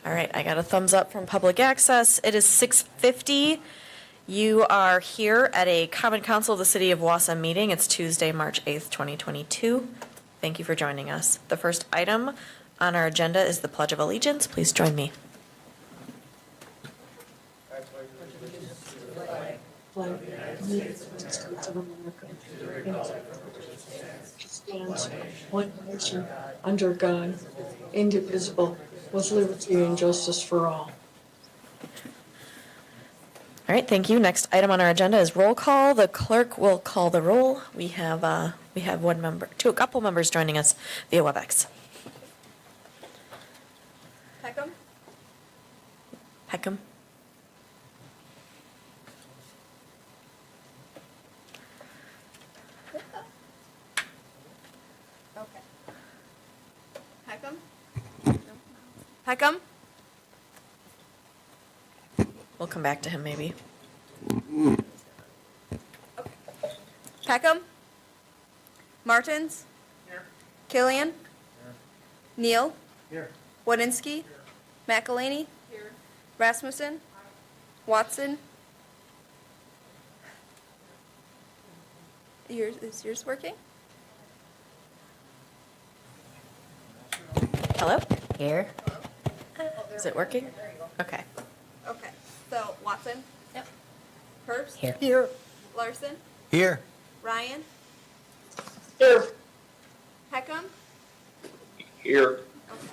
All right, I got a thumbs up from public access. It is 6:50. You are here at a Common Council of the City of Wausau meeting. It's Tuesday, March 8th, 2022. Thank you for joining us. The first item on our agenda is the Pledge of Allegiance. Please join me. Stands one nation under God, indivisible, with liberty and justice for all. All right, thank you. Next item on our agenda is roll call. The clerk will call the roll. We have a couple members joining us via WebEx. Peckham, Peckham. okay. Peckham? No. Peckham? We'll come back to him maybe. Peckham? Martins? Here. Killian? Here. Neal? Here. Wodinski? McElhaney? Here. Rasmussen? Watson? Is yours working? Hello? Here. Is it working? Okay. Okay. So Watson? Yep. Herbst? Here. Larson? Here. Ryan? Here. Peckham? Here. Okay.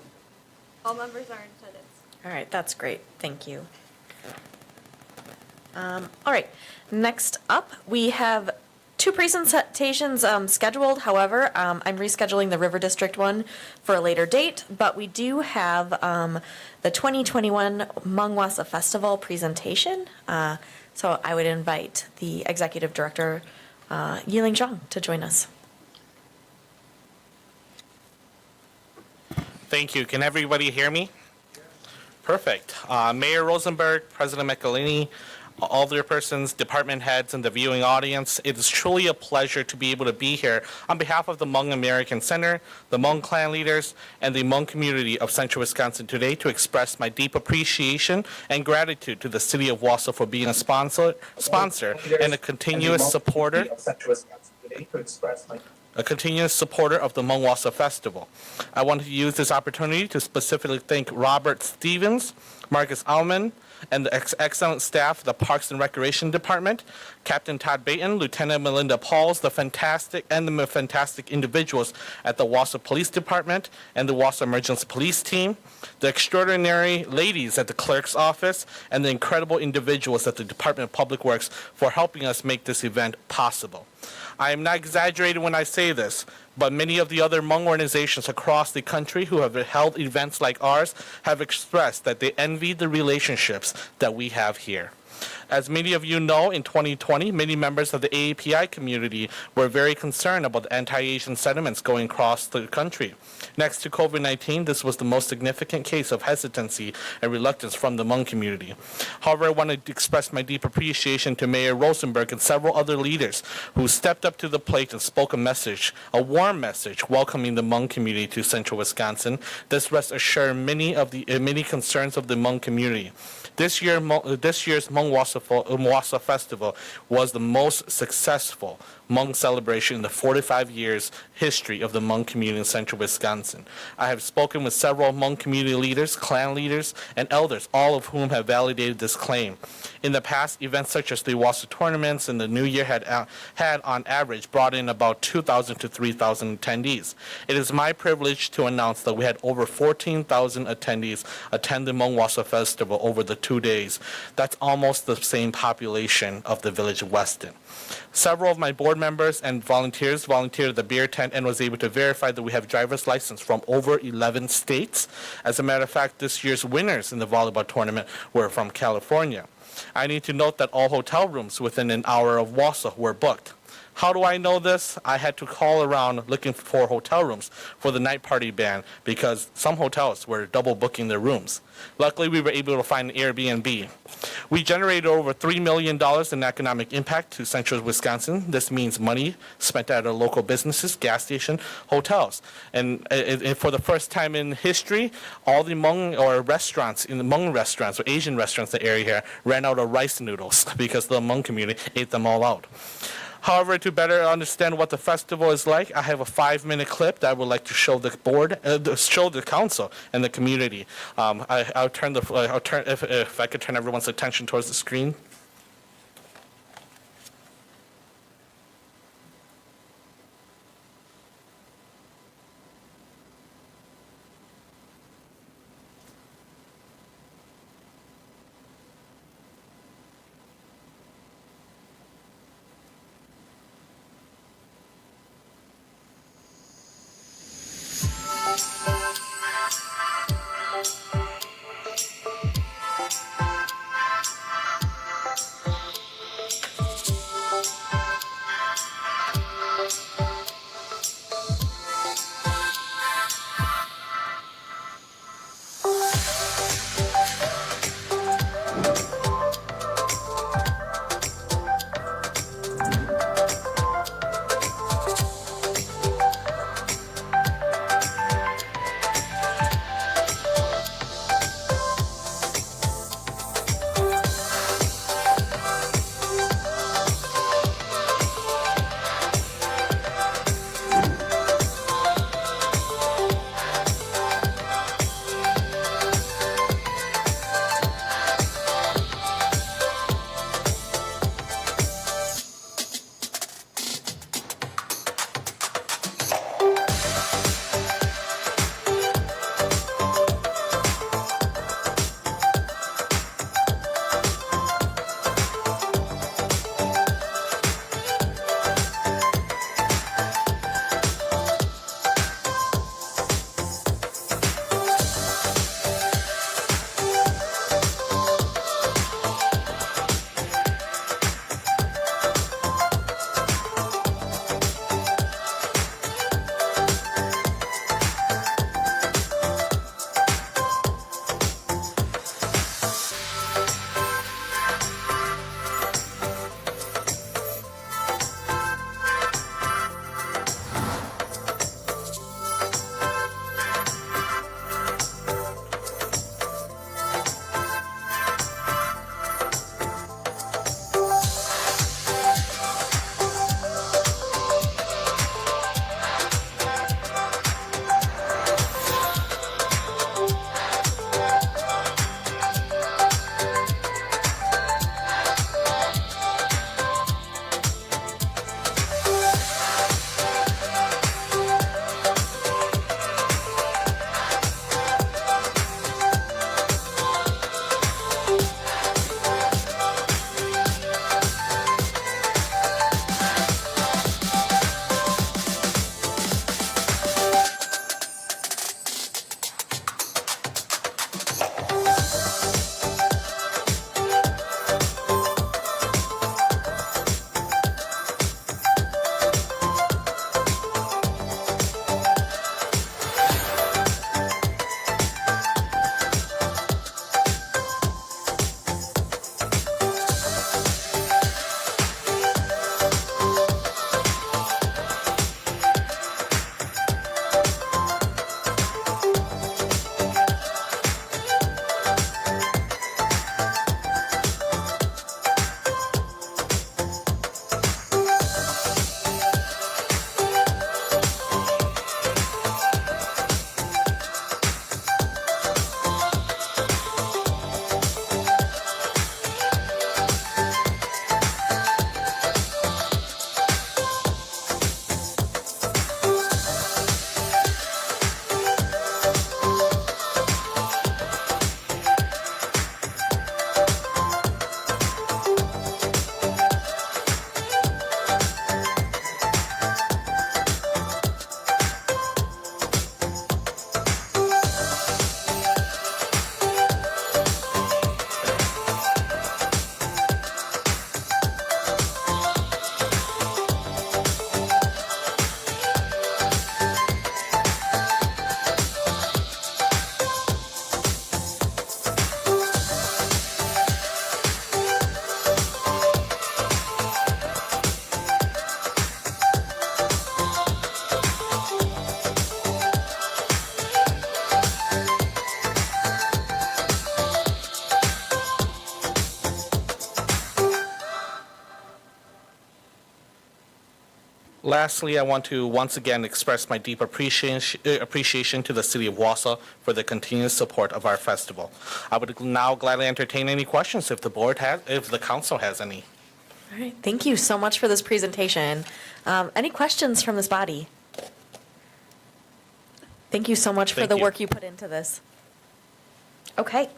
All members are in attendance. All right, that's great. Thank you. All right, next up, we have two presentations scheduled. However, I'm rescheduling the River District one for a later date, but we do have the 2021 Hmong Wausau Festival presentation. So I would invite the Executive Director, Yiling Zhang, to join us. Thank you. Can everybody hear me? Perfect. Mayor Rosenberg, President McElhaney, alderpersons, department heads, and the viewing audience. It is truly a pleasure to be able to be here on behalf of the Hmong American Center, the Hmong clan leaders, and the Hmong community of Central Wisconsin today to express my deep appreciation and gratitude to the City of Wausau for being a sponsor and a continuous supporter of the Hmong Wausau Festival. I want to use this opportunity to specifically thank Robert Stevens, Marcus Alman, and the excellent staff of the Parks and Recreation Department, Captain Todd Baton, Lieutenant Melinda Pauls, the fantastic individuals at the Wausau Police Department and the Wausau Emergency Police Team, the extraordinary ladies at the clerk's office, and the incredible individuals at the Department of Public Works for helping us make this event possible. I am not exaggerating when I say this, but many of the other Hmong organizations across the country who have held events like ours have expressed that they envy the relationships that we have here. As many of you know, in 2020, many members of the AAPI community were very concerned about the anti-Asian sentiments going across the country. Next to COVID-19, this was the most significant case of hesitancy and reluctance from the Hmong community. However, I want to express my deep appreciation to Mayor Rosenberg and several other leaders who stepped up to the plate and spoke a warm message, welcoming the Hmong community to Central Wisconsin. This rests assured many concerns of the Hmong community. This year's Hmong Wausau Festival was the most successful Hmong celebration in the 45 years history of the Hmong community in Central Wisconsin. I have spoken with several Hmong community leaders, clan leaders, and elders, all of whom have validated this claim. In the past, events such as the Wausau tournaments and the New Year had on average brought in about 2,000 to 3,000 attendees. It is my privilege to announce that we had over 14,000 attendees attend the Hmong Wausau Festival over the 2 days. That's almost the same population of the village of Weston. Several of my board members and volunteers volunteered at the beer tent and was able to verify that we have driver's license from over 11 states. As a matter of fact, this year's winners in the volleyball tournament were from California. I need to note that all hotel rooms within an hour of Wausau were booked. How do I know this? I had to call around looking for hotel rooms for the night party ban because some hotels were double booking their rooms. Luckily, we were able to find an Airbnb. We generated over $3 million in economic impact to Central Wisconsin. This means money spent at our local businesses, gas station, hotels. And for the first time in history, all the Hmong restaurants or Asian restaurants in the area here ran out of rice noodles because the Hmong community ate them all out. However, to better understand what the festival is like, I have a 5-minute clip that I would like to show the board, show the council and the community. If I could turn everyone's attention towards the screen. Lastly, I want to once again express my deep appreciation to the City of Wausau for the continuous support of our festival. I would now gladly entertain any questions if the council has any. All right, thank you so much for this presentation. Any questions from this body? Thank you so much for Thank the you. work you put into this. Okay.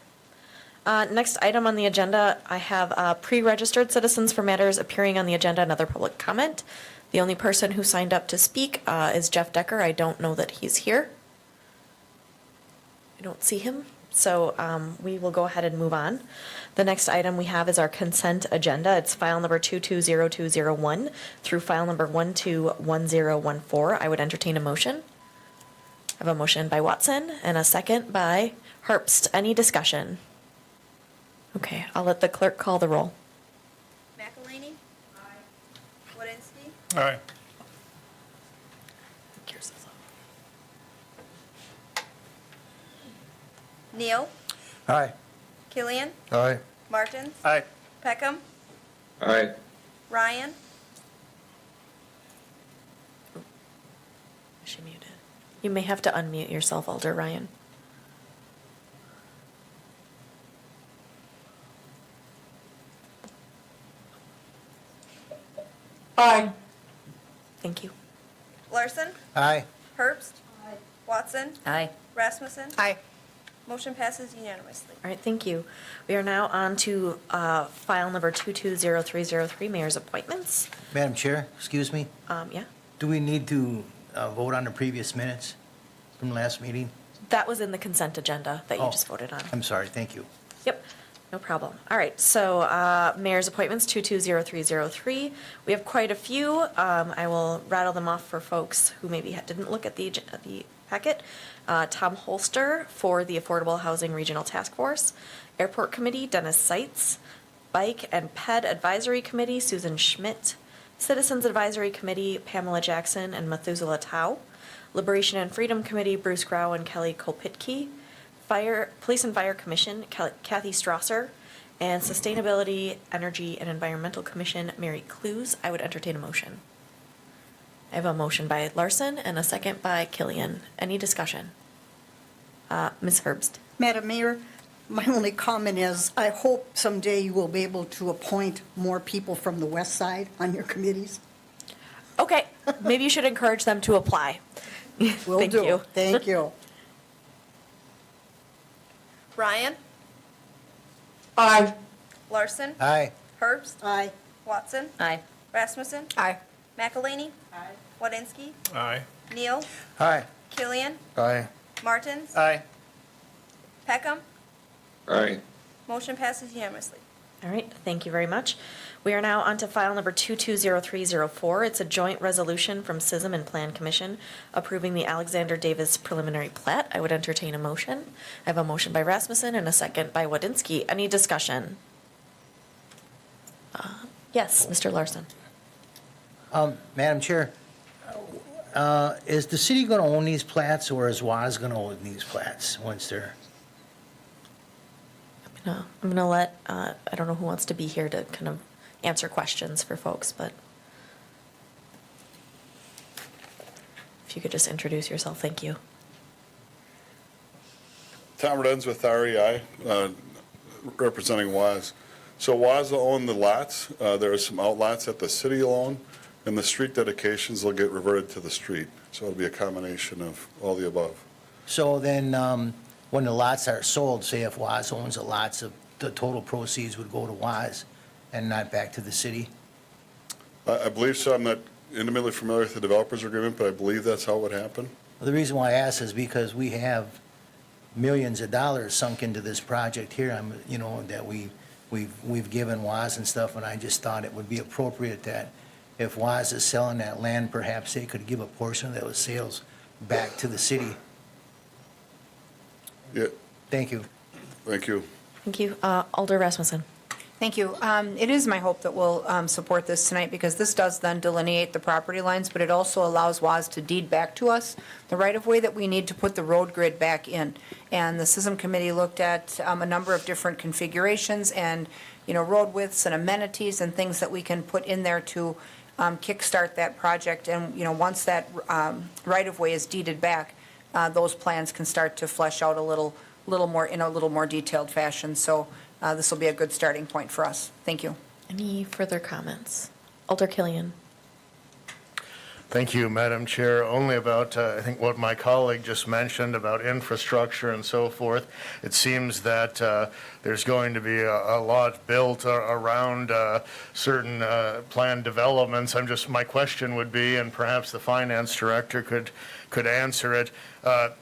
Next item on the agenda, I have pre-registered citizens for matters appearing on the agenda and other public comment. The only person who signed up to speak is Jeff Decker. I don't know that he's here. I don't see him, so we will go ahead and move on. The next item we have is our consent agenda. It's file number 220201 through file number 121014. I would entertain a motion. I have a motion by Watson and a second by Herbst. Any discussion? Okay, I'll let the clerk call the roll. McElhaney? Aye. Wodinski? Aye. Neal? Aye. Killian? Aye. Martins? Aye. Peckham? Aye. Ryan? Is she muted? You may have to unmute yourself, Alder Ryan. Aye. Thank you. Larson? Aye. Herbst? Watson? Aye. Rasmussen? Aye. Motion passes unanimously. All right, thank you. We are now on to file number 220303, mayor's appointments. Madam Chair, excuse me, Yeah, do we need to vote on the previous minutes from the last meeting? that was in the consent agenda that you Oh. just voted on. I'm sorry, thank you. Yep, no problem. All right, so mayor's appointments, 220303. We have quite a few. I will rattle them off for folks who maybe didn't look at the packet. Tom Holster for the Affordable Housing Regional Task Force. Airport Committee, Dennis Seitz. Bike and Ped Advisory Committee, Susan Schmidt. Citizens Advisory Committee, Pamela Jackson and Methuselah Tao. Liberation and Freedom Committee, Bruce Grau and Kelly Kolpitke. Police and Fire Commission, Kathy Strasser. And Sustainability, Energy and Environmental Commission, Mary Clues. I would entertain a motion. I have a motion by Larson and a second by Killian. Any discussion? Ms. Herbst. Madam Mayor, my only comment is I hope someday you will be able to appoint more people from the west side on your committees. Okay, maybe you should encourage them to apply. Will Thank do. you. Thank you. Ryan? Aye. Larson? Aye. Herbst? Aye. Watson? Aye. Rasmussen? Aye. McElhaney? Aye. Wodinski? Aye. Neal? Aye. Killian? Aye. Martins? Aye. Peckham? Aye. Motion passes unanimously. All right, thank you very much. We are now on to file number 220304. It's a joint resolution from SISM and Plan Commission approving the Alexander Davis preliminary plat. I would entertain a motion. I have a motion by Rasmussen and a second by Wodinski. Any discussion? Yes, Mr. Larson. Madam Chair, is the city going to own these plats, or is WAS going to own these plats once they're? I'm gonna let, I don't know who wants to be here to kind of answer questions for folks, but if you could just introduce yourself, thank you. Tom Redens with REI, representing WAS. So WAS will own the lots. There are some outlots that the city will own, and the street dedications will get reverted to the street. So it'll be a combination of all the above. So then, when the lots are sold, say if WAS owns the lots, the total proceeds would go to WAS and not back to the city? I believe so. I'm not intimately familiar with the developers agreement, but I believe that's how it would happen. Well, the reason why I ask is because we have millions of dollars sunk into this project here, that we've given WAS and stuff, and I just thought it would be appropriate that if WAS is selling that land, perhaps they could give a portion of those sales back to the city. Yeah, Thank you. thank you. Thank you. Alder Rasmussen. Thank you. It is my hope that we'll support this tonight because this does then delineate the property lines, but it also allows WAS to deed back to us the right-of-way that we need to put the road grid back in. And the SISM committee looked at a number of different configurations and, road widths and amenities and things that we can put in there to kickstart that project. And, once that right-of-way is deeded back, those plans can start to flesh out a little more, in a little more detailed fashion. So this will be a good starting point for us. Thank you. Any further comments? Alder Killian. Thank you, Madam Chair. Only about, I think, what my colleague just mentioned about infrastructure and so forth. It seems that there's going to be a lot built around certain planned developments. My question would be, and perhaps the finance director could answer it,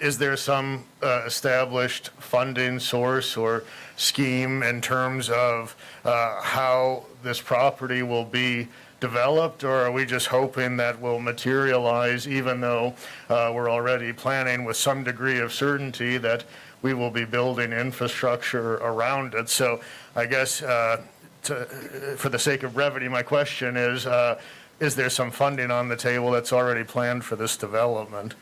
is there some established funding source or scheme in terms of how this property will be developed, or are we just hoping that will materialize, even though we're already planning with some degree of certainty that we will be building infrastructure around it? So I guess for the sake of brevity, my question is there some funding on the table that's already planned for this development?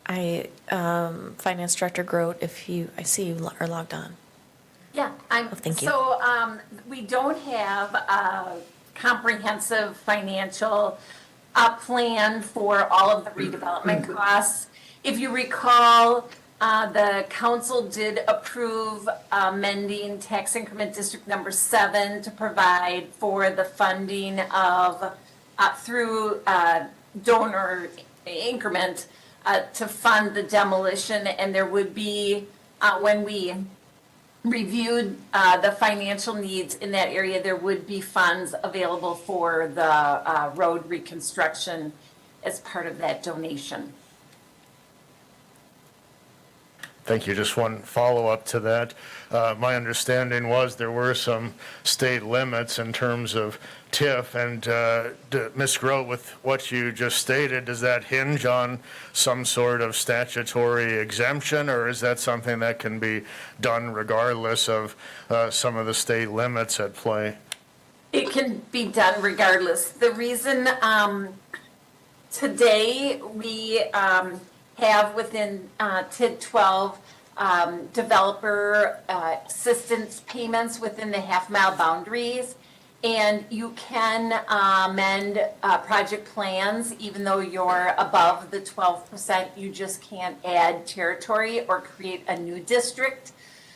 Finance Director Grote, I see you are logged on. Yeah, thank you. So we don't have a comprehensive financial plan for all of the redevelopment costs. If you recall, the council did approve amending tax increment district number 7 to provide for the funding of through donor increment to fund the demolition, and there would be when we reviewed the financial needs in that area, there would be funds available for the road reconstruction as part of that donation. Thank you. Just one follow-up to that. My understanding was there were some state limits in terms of TIF, and Ms. Grote, with what you just stated, does that hinge on some sort of statutory exemption, or is that something that can be done regardless of some of the state limits at play? It can be done regardless. The reason today we have within Pt.1 developer assistance payments within the half-mile boundaries, and you can amend project plans even though you're above the 12%. You just can't add territory or create a new district.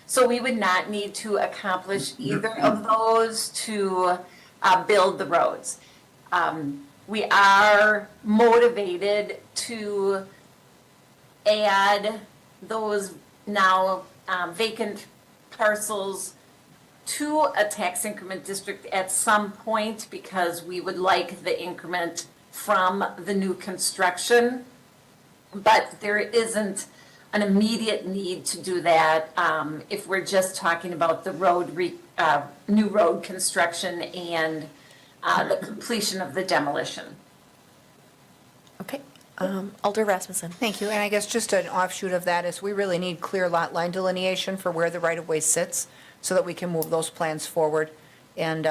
So we would not need to accomplish either of those to build the roads. We are motivated to add those now vacant parcels to a tax increment district at some point, because we would like the increment from the new construction. But there isn't an immediate need to do that if we're just talking about the new road construction and the completion of the demolition. Okay. Alder Rasmussen. Thank you. And I guess just an offshoot of that is we really need clear lot line delineation for where the right-of-way sits so that we can move those plans forward and,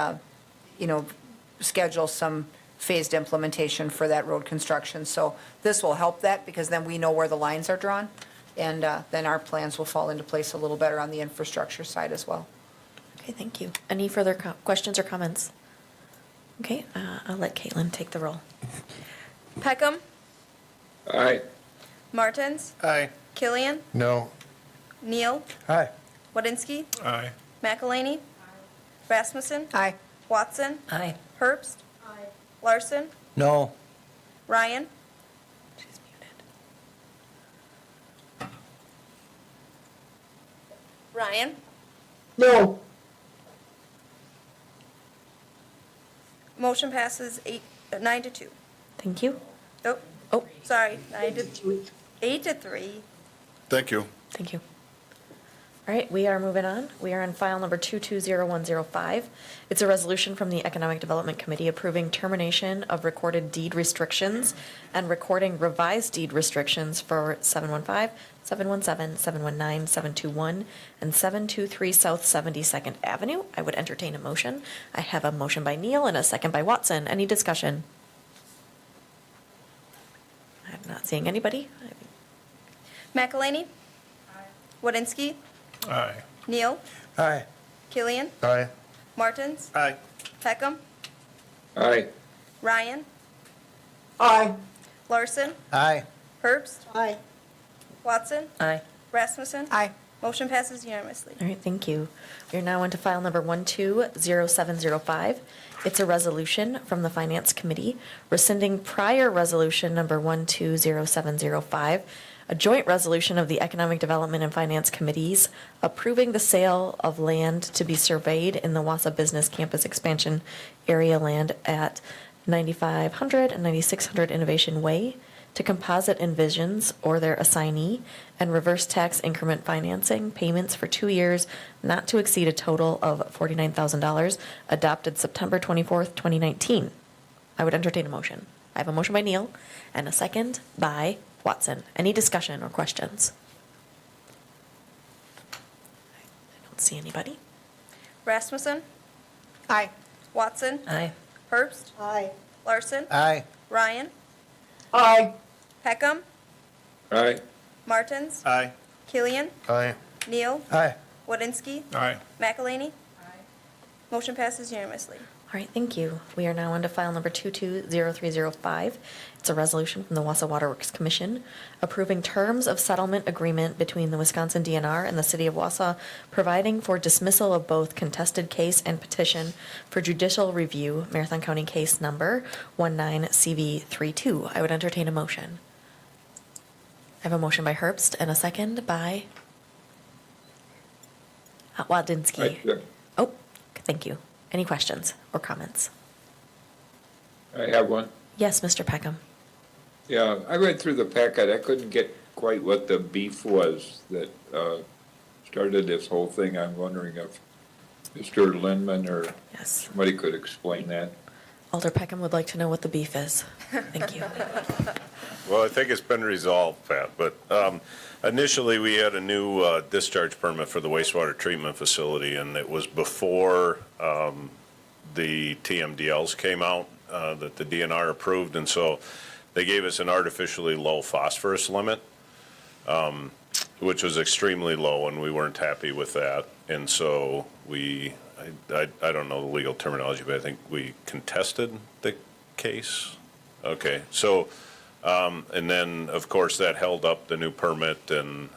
schedule some phased implementation for that road construction. So this will help that, because then we know where the lines are drawn, and then our plans will fall into place a little better on the infrastructure side as well. Okay, thank you. Any further questions or comments? Okay, I'll let Caitlin take the roll. Peckham, Aye. Martins, Aye. Killian, No. Neal, Aye. Wadinski, Aye. McElhaney, Rasmussen, Aye. Watson, Aye. Herbst, Larson, No. Ryan, She's muted. Ryan, No. motion passes 9-2. Thank you. Oh, sorry, 8-3. Thank you. Thank you. All right, we are moving on. We are on file number 220105. It's a resolution from the Economic Development Committee approving termination of recorded deed restrictions and recording revised deed restrictions for 715, 717, 719, 721, and 723 South 72nd Avenue. I would entertain a motion. I have a motion by Neal and a second by Watson. Any discussion? I'm not seeing anybody. McElhaney, Wadinski, Aye. Neal, Aye. Killian, Aye. Martins, Aye. Peckham, Aye. Ryan, Aye. Larson, Aye. Herbst, Aye. Watson, Aye. Rasmussen. Aye. Motion passes unanimously. All right, thank you. We are now on to file number 120705. It's a resolution from the Finance Committee rescinding prior resolution number 120705, a joint resolution of the Economic Development and Finance Committees approving the sale of land to be surveyed in the Wausau Business Campus Expansion Area land at 9500 and 9600 Innovation Way to Composite Envisions or their assignee and reverse tax increment financing payments for 2 years not to exceed a total of $49,000 adopted September 24th, 2019. I would entertain a motion. I have a motion by Neal and a second by Watson. Any discussion or questions? I don't see anybody. Rasmussen, Aye. Watson, Aye. Herbst, Aye. Larson, Aye. Ryan, Aye. Peckham, Aye. Martins, Aye. Killian, Aye. Neal, Aye. Wodinski, Aye. McElhaney. Motion passes unanimously. All right, thank you. We are now on to file number 220305. It's a resolution from the Wausau Waterworks Commission approving terms of settlement agreement between the Wisconsin DNR and the City of Wausau, providing for dismissal of both contested case and petition for judicial review, Marathon County case number 19CV32. I would entertain a motion. I have a motion by Herbst and a second by Wadinsky. Aye. Oh, thank you. Any questions or comments? I have one. Yes, Mr. Peckham. Yeah, I read through the packet. I couldn't get quite what the beef was that started this whole thing. I'm wondering if Mr. Lindman or Yes. somebody could explain that. Alder Peckham would like to know what the beef is. Thank you. Well, I think it's been resolved, Pat, but initially, we had a new discharge permit for the wastewater treatment facility, and it was before the TMDLs came out that the DNR approved, and so they gave us an artificially low phosphorus limit, which was extremely low, and we weren't happy with that. And so I don't know the legal terminology, but I think we contested the case. Okay, so, and then, of course, that held up the new permit, and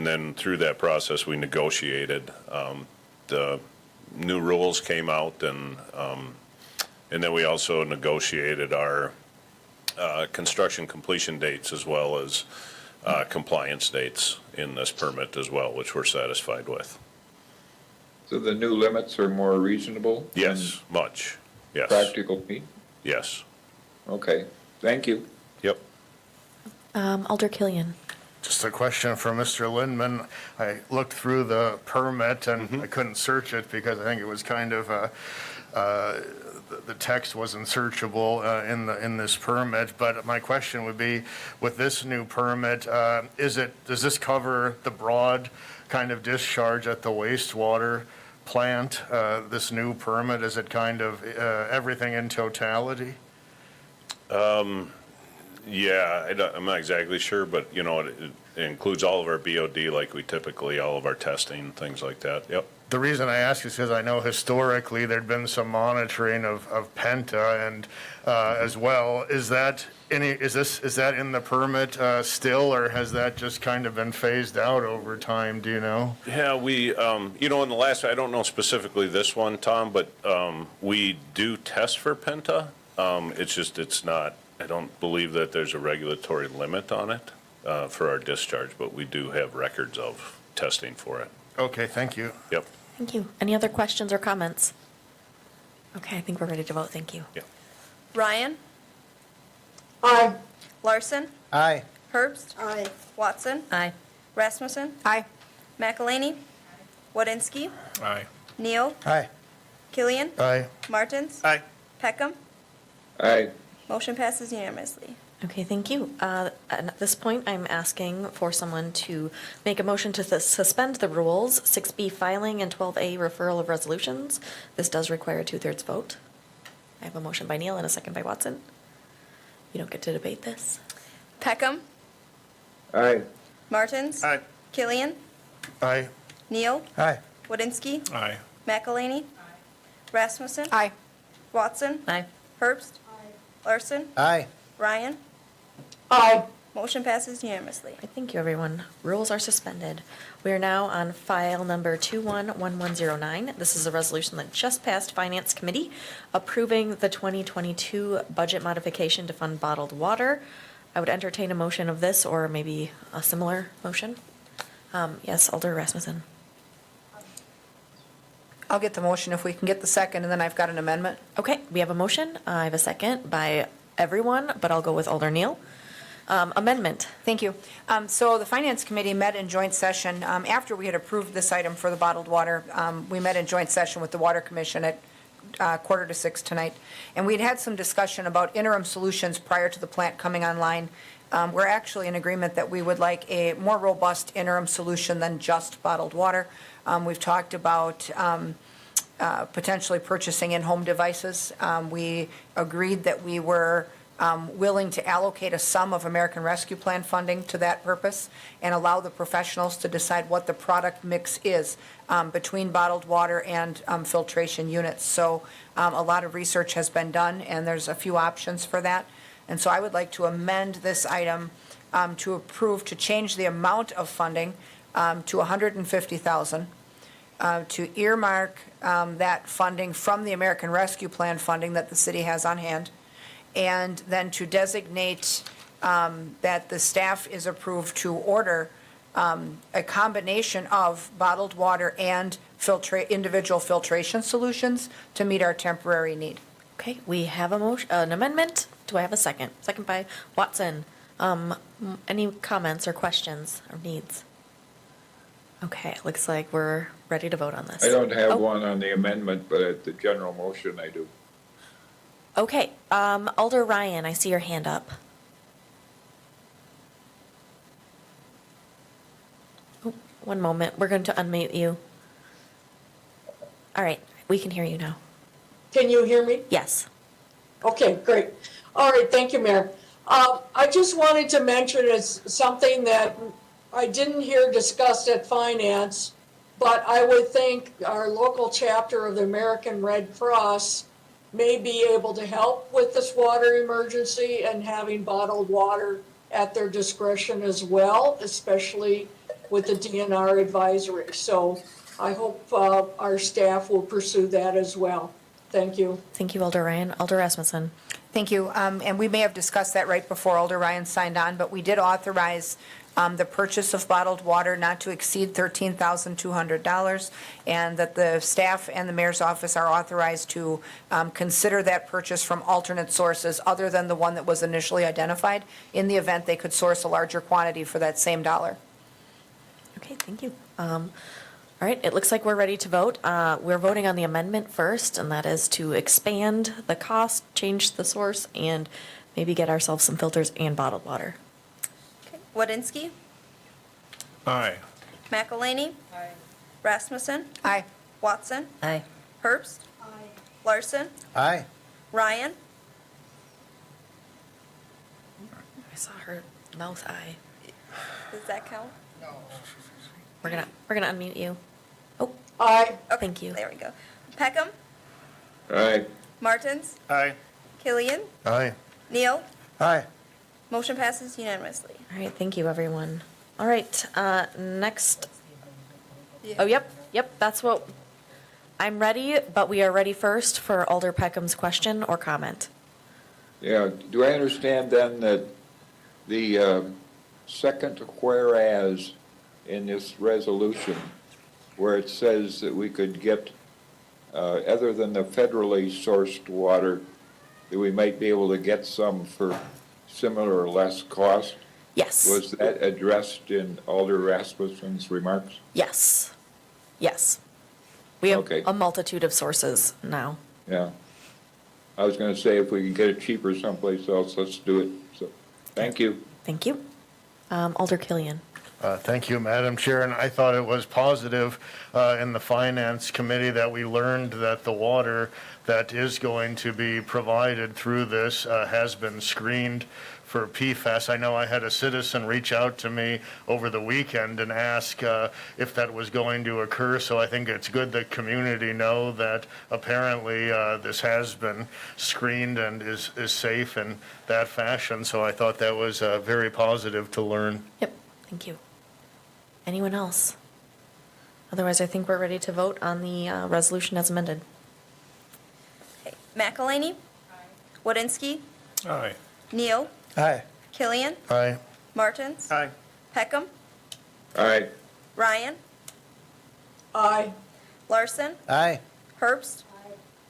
then through that process, we negotiated. The new rules came out, and then we also negotiated our construction completion dates as well as compliance dates in this permit as well, which we're satisfied with. So the new limits are more reasonable? Yes, much, yes. Practical mean? Yes, Okay, thank you. yep. Alder Killian. Just a question for Mr. Lindman. I looked through the permit and I couldn't search it because I think it was kind of, the text wasn't searchable in this permit. But my question would be, with this new permit, does this cover the broad kind of discharge at the wastewater plant? This new permit, is it kind of everything in totality? Yeah, I'm not exactly sure, but, you know, it includes all of our BOD like we typically, all of our testing, things like that, yep. The reason I ask is because I know historically there'd been some monitoring of Penta and as well. Is that in the permit still, or has that just kind of been phased out over time? Do you know? Yeah, we, you know, in the last, I don't know specifically this one, Tom, but we do test for Penta. It's not, I don't believe that there's a regulatory limit on it for our discharge, but we do have records of testing for it. Okay, thank you. Yep. Thank you. Any other questions or comments? Okay, I think we're ready to vote. Thank you. Yep. Ryan, Aye. Larson, Aye. Herbst, Aye. Watson, Aye. Rasmussen, Aye. McElhaney, Wodinski, Aye. Neal, Aye. Killian, Aye. Martins, Aye. Peckham. Aye. Motion passes unanimously. Okay, thank you. At this point, I'm asking for someone to make a motion to suspend the rules, 6B filing and 12A referral of resolutions. This does require a 2/3 vote. I have a motion by Neal and a second by Watson. You don't get to debate this. Peckham, Aye. Martins, Aye. Killian, Aye. Neal, Aye. Wodinski, Aye. McElhaney, Rasmussen, Aye. Watson, Aye. Herbst, Larson, Aye. Ryan. Aye. Motion passes unanimously. Thank you, everyone. Rules are suspended. We are now on file number 211109. This is a resolution that just passed Finance Committee approving the 2022 budget modification to fund bottled water. I would entertain a motion of this or maybe a similar motion. Yes, Alder Rasmussen. I'll get the motion if we can get the second, and then I've got an amendment. Okay, we have a motion. I have a second by everyone, but I'll go with Alder Neal. Amendment. Thank you. So the Finance Committee met in joint session, after we had approved this item for the bottled water, we met in joint session with the Water Commission at 5:45 tonight, and we'd had some discussion about interim solutions prior to the plant coming online. We're actually in agreement that we would like a more robust interim solution than just bottled water. We've talked about potentially purchasing in-home devices. We agreed that we were willing to allocate a sum of American Rescue Plan funding to that purpose and allow the professionals to decide what the product mix is between bottled water and filtration units. So a lot of research has been done, and there's a few options for that. And so I would like to amend this item to approve to change the amount of funding to $150,000, to earmark that funding from the American Rescue Plan funding that the city has on hand, and then to designate that the staff is approved to order a combination of bottled water and individual filtration solutions to meet our temporary need. Okay, we have a motion, an amendment. Do I have a second? Second by Watson. Any comments or questions or needs? Okay, looks like we're ready to vote on this. I don't have Oh, one on the amendment, but at the general motion I do. Okay, Alder Ryan, I see your hand up. Oh, one moment, we're going to unmute you. All right, we can hear you now. Can you hear me? Yes. Okay, great. All right, thank you, Mayor. I just wanted to mention as something that I didn't hear discussed at Finance, but I would think our local chapter of the American Red Cross may be able to help with this water emergency and having bottled water at their discretion as well, especially with the DNR advisory. So I hope our staff will pursue that as well. Thank you. Thank you, Alder Ryan. Alder Rasmussen. Thank you. And we may have discussed that right before Alder Ryan signed on, but we did authorize the purchase of bottled water not to exceed $13,200, and that the staff and the mayor's office are authorized to consider that purchase from alternate sources other than the one that was initially identified, in the event they could source a larger quantity for that same dollar. Okay, thank you. All right, it looks like we're ready to vote. We're voting on the amendment first, and that is to expand the cost, change the source, and maybe get ourselves some filters and bottled water. Okay. Wodinsky, Aye. McElhaney. Rasmussen, Aye. Watson, Aye. Herbst. Larson, Aye. Ryan. I saw her mouth eye. Does that count? We're gonna unmute you. Oh, Aye. Okay, Thank you. There we go. Peckham, Aye. Martins, Aye. Killian, Aye. Neal. Aye. Motion passes unanimously. all right, thank you, everyone. All right, next. Oh, yep, that's what, I'm ready, but we are ready first for Alder Peckham's question or comment. Yeah, do I understand then that the second whereas in this resolution, where it says that we could get, other than the federally sourced water, that we might be able to get some for similar or less cost? Yes. Was that addressed in Alder Rasmussen's remarks? Yes. We have Okay. a multitude of sources now. Yeah. I was gonna say if we can get it cheaper someplace else, let's do it. So, thank you. Thank you. Alder Killian. Thank you, Madam Chair, and I thought it was positive in the Finance Committee that we learned that the water that is going to be provided through this has been screened for PFAS. I know I had a citizen reach out to me over the weekend and ask if that was going to occur, so I think it's good that community know that apparently this has been screened and is safe in that fashion, so I thought that was very positive to learn. Yep, thank you. Anyone else? Otherwise, I think we're ready to vote on the resolution as amended. Okay. McElhaney. Wodinski. Aye. Neal. Aye. Killian. Aye. Martins. Aye. Peckham. Aye. Ryan. Aye. Larson. Aye. Herbst.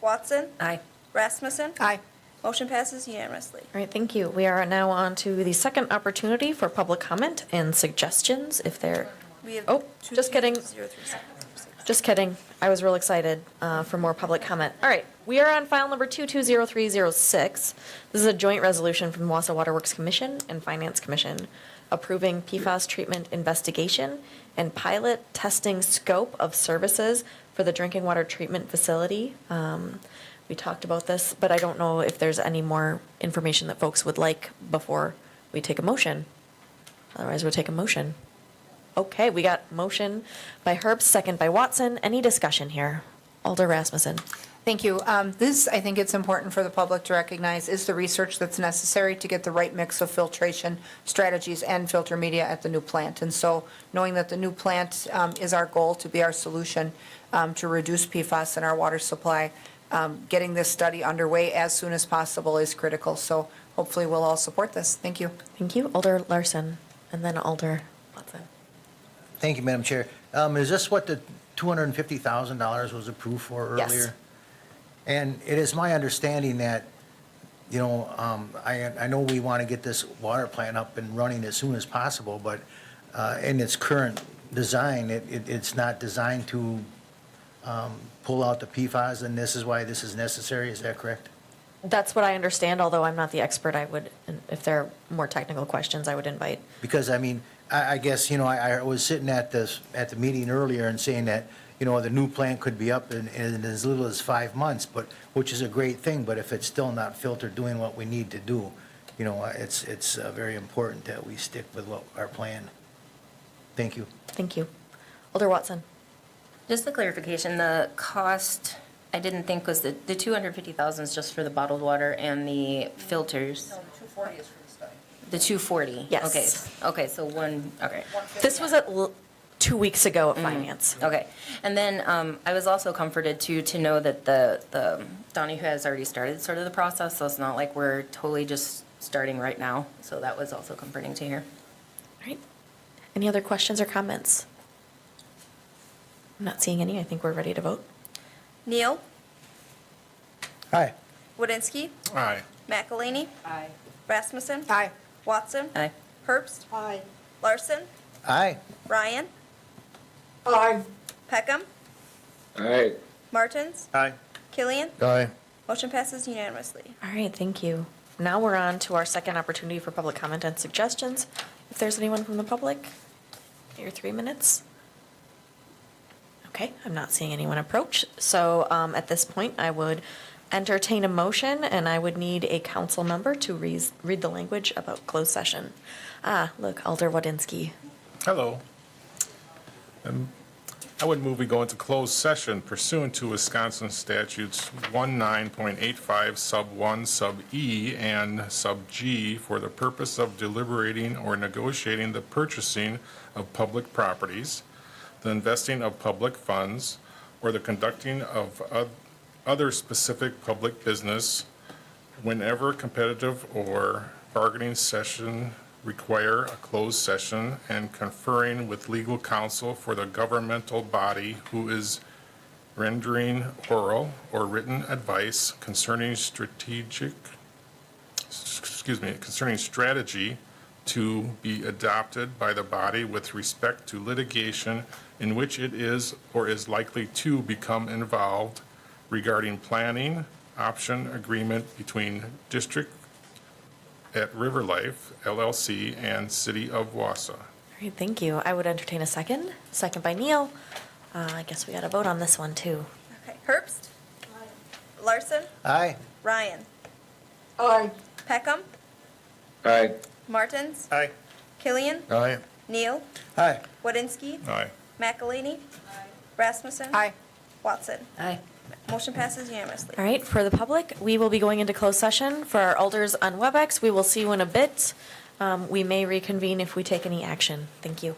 Watson. Aye. Rasmussen. Aye. Motion passes unanimously. All right, thank you. We are now on to the second opportunity for public comment and suggestions if there, We have Oh, just kidding. 22036. just kidding. I was real excited for more public comment. All right, we are on file number 220306. This is a joint resolution from the Wausau Water Works Commission and Finance Commission approving PFAS treatment investigation and pilot testing scope of services for the drinking water treatment facility. We talked about this, but I don't know if there's any more information that folks would like before we take a motion. Otherwise, we'll take a motion. Okay, we got motion by Herbst, second by Watson. Any discussion here? Alder Rasmussen. Thank you. This, I think it's important for the public to recognize, is the research that's necessary to get the right mix of filtration strategies and filter media at the new plant. And so knowing that the new plant is our goal to be our solution to reduce PFAS in our water supply, getting this study underway as soon as possible is critical. So hopefully we'll all support this. Thank you. Thank you. Alder Larson, and then Alder Watson. Thank you, Madam Chair. Is this what the $250,000 was approved for earlier? Yes. And it is my understanding that, you know, I know we want to get this water plant up and running as soon as possible, but in its current design, it's not designed to pull out the PFAS, and this is why this is necessary. Is that correct? That's what I understand, although I'm not the expert. I would, if there are more technical questions, I would invite. Because, I mean, I guess, you know, I was sitting at the meeting earlier and saying that, you know, the new plant could be up in as little as 5 months, but, which is a great thing, but if it's still not filtered doing what we need to do, you know, it's very important that we stick with what our plan. Thank you. Thank you. Alder Watson. Just a clarification, the cost, I didn't think was the 250,000 is just for the bottled water and the filters. No, the 240 is for the study. The 240? Yes. Okay, so one, okay. This was 2 weeks ago at Finance. Okay. And then I was also comforted to know that the Donahue has already started sort of the process, so it's not like we're totally just starting right now. So that was also comforting to hear. All right. Any other questions or comments? I'm not seeing any. I think we're ready to vote. Neal. Aye. Wodinski. Aye. McElhaney. Aye. Rasmussen. Aye. Watson. Aye. Herbst. Aye. Larson. Aye. Ryan. Aye. Peckham. Aye. Martins. Aye. Killian. Aye. Motion passes unanimously. All right, thank you. Now we're on to our second opportunity for public comment and suggestions. If there's anyone from the public, your 3 minutes. Okay, I'm not seeing anyone approach. So at this point, I would entertain a motion, and I would need a council member to read the language about closed session. Look, Alder Wodinski. Hello. I would move we go into closed session pursuant to Wisconsin statutes 19.85 sub 1 sub E and sub G for the purpose of deliberating or negotiating the purchasing of public properties, the investing of public funds, or the conducting of other specific public business whenever competitive or bargaining session require a closed session, and conferring with legal counsel for the governmental body who is rendering oral or written advice concerning strategy to be adopted by the body with respect to litigation in which it is or is likely to become involved regarding planning option agreement between District at River Life LLC and City of Wausau. All right, thank you. I would entertain a second. Second by Neil. I guess we got to vote on this one, too. Okay, Herbst? Larson? Aye. Ryan? Aye. Peckham? Aye. Martins? Aye. Killian? Aye. Neal? Aye. Woodinski? Aye. McElhaney? Rasmussen? Aye. Watson? Aye. Motion passes unanimously. All right, for the public, we will be going into closed session. For our alders on WebEx, we will see you in a bit. We may reconvene if we take any action. Thank you.